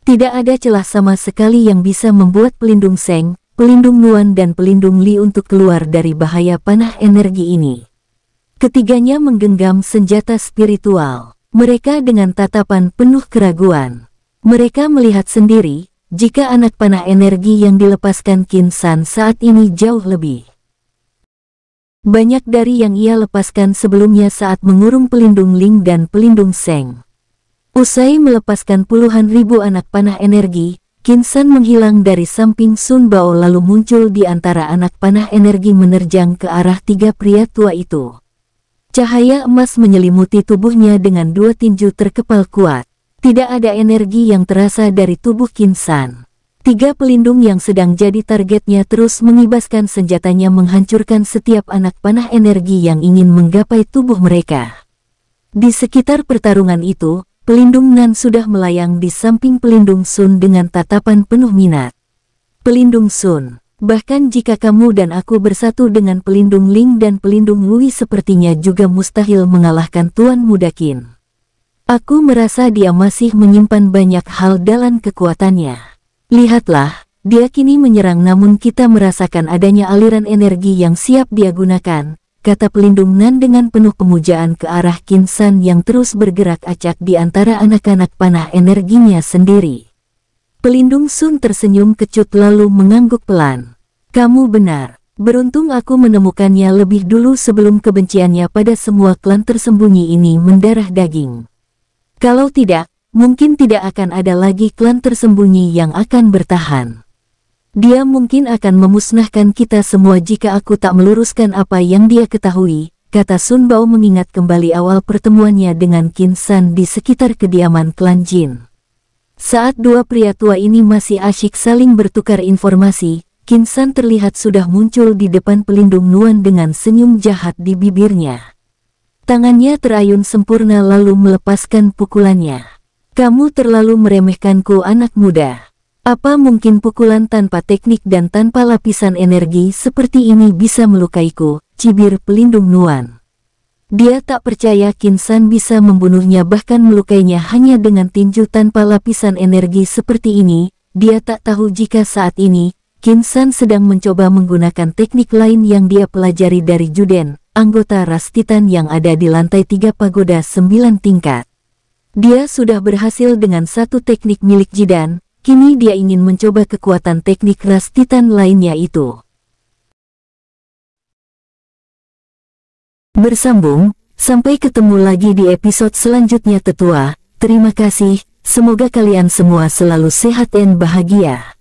Tidak ada celah sama sekali yang bisa membuat pelindung Seng, pelindung Nuan dan pelindung Li untuk keluar dari bahaya panah energi ini. Ketiganya menggenggam senjata spiritual. Mereka dengan tatapan penuh keraguan. Mereka melihat sendiri, jika anak panah energi yang dilepaskan Qin San saat ini jauh lebih banyak dari yang ia lepaskan sebelumnya saat mengurung pelindung Ling dan pelindung Seng. Usai melepaskan puluhan ribu anak panah energi, Qin San menghilang dari samping Sun Bao lalu muncul di antara anak panah energi menerjang ke arah tiga pria tua itu. Cahaya emas menyelimuti tubuhnya dengan 2 tinju terkepal kuat. Tidak ada energi yang terasa dari tubuh Qin San. Tiga pelindung yang sedang jadi targetnya terus mengibaskan senjatanya menghancurkan setiap anak panah energi yang ingin menggapai tubuh mereka. Di sekitar pertarungan itu, pelindung Nan sudah melayang di samping pelindung Sun dengan tatapan penuh minat. Pelindung Sun. Bahkan jika kamu dan aku bersatu dengan pelindung Ling dan pelindung Wui sepertinya juga mustahil mengalahkan Tuan Muda Qin. Aku merasa dia masih menyimpan banyak hal dalam kekuatannya. Lihatlah, dia kini menyerang namun kita merasakan adanya aliran energi yang siap dia gunakan, kata pelindung Nan dengan penuh pemujaan ke arah Qin San yang terus bergerak acak di antara anak-anak panah energinya sendiri. Pelindung Sun tersenyum kecut lalu mengangguk pelan. Kamu benar, beruntung aku menemukannya lebih dulu sebelum kebenciannya pada semua klan tersembunyi ini mendarah daging. Kalau tidak, mungkin tidak akan ada lagi klan tersembunyi yang akan bertahan. Dia mungkin akan memusnahkan kita semua jika aku tak meluruskan apa yang dia ketahui, kata Sun Bao mengingat kembali awal pertemuannya dengan Qin San di sekitar kediaman klan Jin. Saat dua pria tua ini masih asyik saling bertukar informasi, Qin San terlihat sudah muncul di depan pelindung Nuan dengan senyum jahat di bibirnya. Tangannya terayun sempurna lalu melepaskan pukulannya. Kamu terlalu meremehkanku anak muda. Apa mungkin pukulan tanpa teknik dan tanpa lapisan energi seperti ini bisa melukaiku, cibir pelindung Nuan. Dia tak percaya Qin San bisa membunuhnya bahkan melukainya hanya dengan tinju tanpa lapisan energi seperti ini. Dia tak tahu jika saat ini, Qin San sedang mencoba menggunakan teknik lain yang dia pelajari dari Juden, anggota ras Titan yang ada di lantai 3 pagoda 9 tingkat. Dia sudah berhasil dengan satu teknik milik Jidan, kini dia ingin mencoba kekuatan teknik ras Titan lainnya itu. Bersambung, sampai ketemu lagi di episode selanjutnya tetua. Terima kasih, semoga kalian semua selalu sehat dan bahagia.